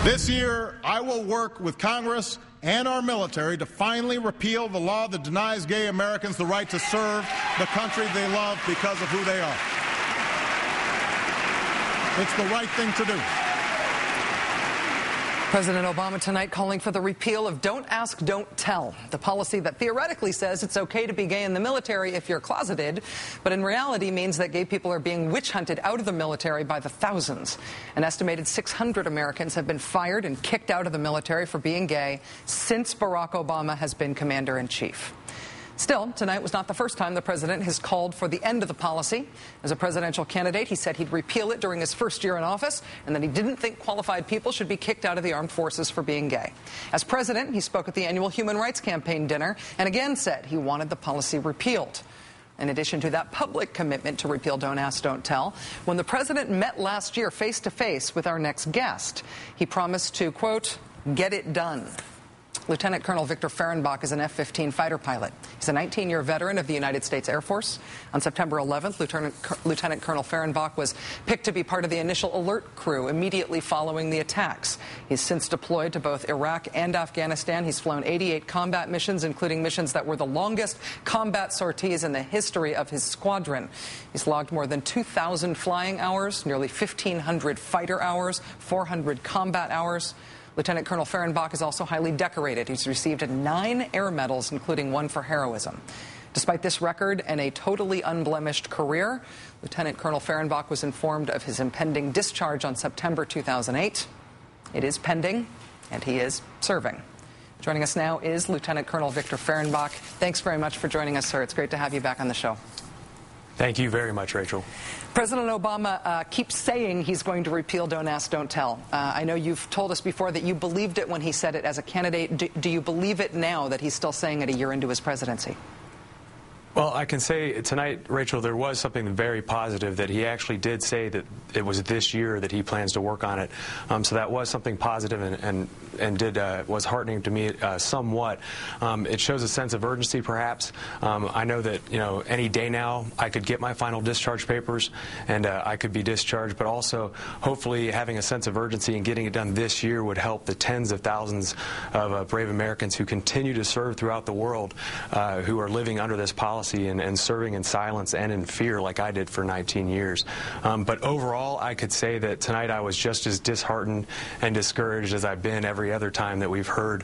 This year, I will work with Congress and our military to finally repeal the law that denies gay Americans the right to serve the country they love because of who they are. It's the right thing to do. President Obama tonight calling for the repeal of Don't Ask, Don't Tell, the policy that theoretically says it's okay to be gay in the military if you're closeted, but in reality means that gay people are being witch hunted out of the military by the thousands. An estimated 600 Americans have been fired and kicked out of the military for being gay since Barack Obama has been commander-in-chief. Still, tonight was not the first time the president has called for the end of the policy. As a presidential candidate, he said he'd repeal it during his first year in office and that he didn't think qualified people should be kicked out of the armed forces for being gay. As president, he spoke at the annual Human Rights Campaign dinner and again said he wanted the policy repealed. In addition to that public commitment to repeal Don't Ask, Don't Tell, when the president met last year face-to-face with our next guest, he promised to, quote, get it done. Lieutenant Colonel Victor Fehrenbach is an F-15 fighter pilot. He's a 19-year veteran of the United States Air Force. On September 11th, Lieutenant Colonel Fehrenbach was picked to be part of the initial alert crew immediately following the attacks. He's since deployed to both Iraq and Afghanistan. He's flown 88 combat missions, including missions that were the longest combat sorties in the history of his squadron. He's logged more than 2,000 flying hours, nearly 1,500 fighter hours, 400 combat hours. Lieutenant Colonel Fehrenbach is also highly decorated. He's received 9 air medals, including 1 for heroism. Despite this record and a totally unblemished career, Lieutenant Colonel Fehrenbach was informed of his impending discharge on September 2008. It is pending, and he is serving. Joining us now is Lieutenant Colonel Victor Fehrenbach. Thanks very much for joining us, sir. It's great to have you back on the show. Thank you very much, Rachel. President Obama keeps saying he's going to repeal Don't Ask, Don't Tell. I know you've told us before that you believed it when he said it as a candidate. Do you believe it now that he's still saying it a year into his presidency? Well, I can say tonight, Rachel, there was something very positive that he actually did say that it was this year that he plans to work on it. So that was something positive and was heartening to me somewhat. It shows a sense of urgency, perhaps. I know that any day now I could get my final discharge papers and I could be discharged, but also hopefully having a sense of urgency and getting it done this year would help the tens of thousands of brave Americans who continue to serve throughout the world, who are living under this policy and serving in silence and in fear like I did for 19 years. But overall, I could say that tonight I was just as disheartened and discouraged as I've been every other time that we've heard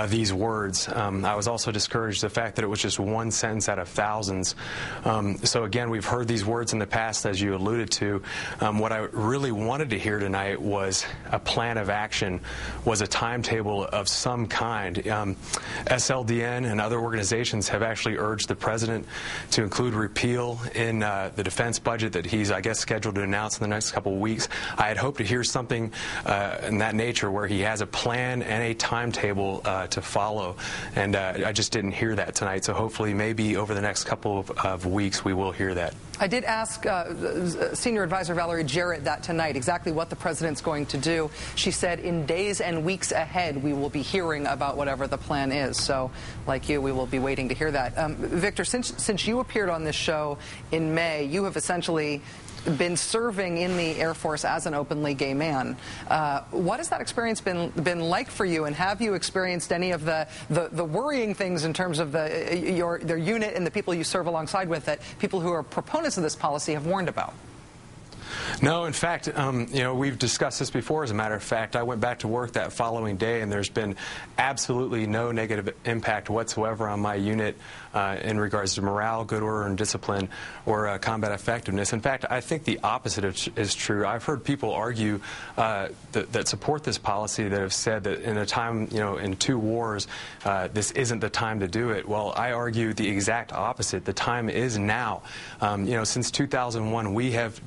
these words. I was also discouraged the fact that it was just one sentence out of thousands. So again, we've heard these words in the past, as you alluded to. What I really wanted to hear tonight was a plan of action, was a timetable of some kind. SLDN and other organizations have actually urged the president to include repeal in the defense budget that he's, I guess, scheduled to announce in the next couple of weeks. I had hoped to hear something in that nature where he has a plan and a timetable to follow, and I just didn't hear that tonight. So hopefully maybe over the next couple of weeks we will hear that. I did ask Senior Advisor Valerie Jarrett that tonight, exactly what the president's going to do. She said in days and weeks ahead we will be hearing about whatever the plan is. So like you, we will be waiting to hear that. Victor, since you appeared on this show in May, you have essentially been serving in the Air Force as an openly gay man. What has that experience been like for you, and have you experienced any of the worrying things in terms of their unit and the people you serve alongside with that people who are proponents of this policy have warned about? No, in fact, we've discussed this before. As a matter of fact, I went back to work that following day, and there's been absolutely no negative impact whatsoever on my unit in regards to morale, good order, and discipline, or combat effectiveness. In fact, I think the opposite is true. I've heard people argue that support this policy that have said that in a time, in 2 wars, this isn't the time to do it. Well, I argue the exact opposite. The time is now. Since 2001, we have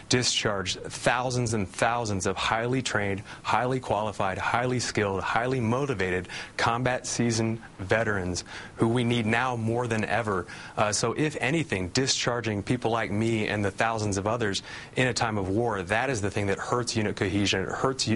discharged thousands and thousands of highly trained, highly qualified, highly skilled, highly motivated combat seasoned veterans who we need now now more than ever. So if anything, discharging people like me and the thousands of others in a time of war, that is the thing that hurts unit cohesion. It hurts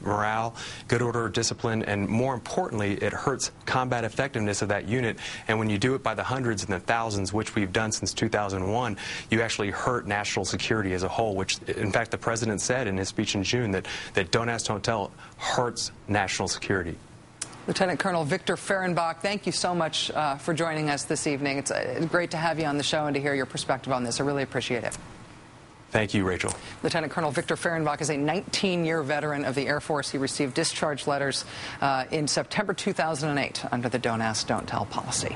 morale, good order, discipline, and more importantly, it hurts combat effectiveness of that unit. And when you do it by the hundreds and the thousands, which we've done since 2001, you actually hurt national security as a whole, which, in fact, the president said in his speech in June that don't ask, don't tell hurts national security. Lieutenant Colonel Victor Fehrenbach, thank you so much for joining us this evening. It's great to have you on the show and to hear your perspective on this. I really appreciate it. Thank you, Rachel. Lieutenant Colonel Victor Fehrenbach is a 19-year veteran of the Air Force. He received discharge letters in September 2008 under the Don't Ask, Don't Tell policy.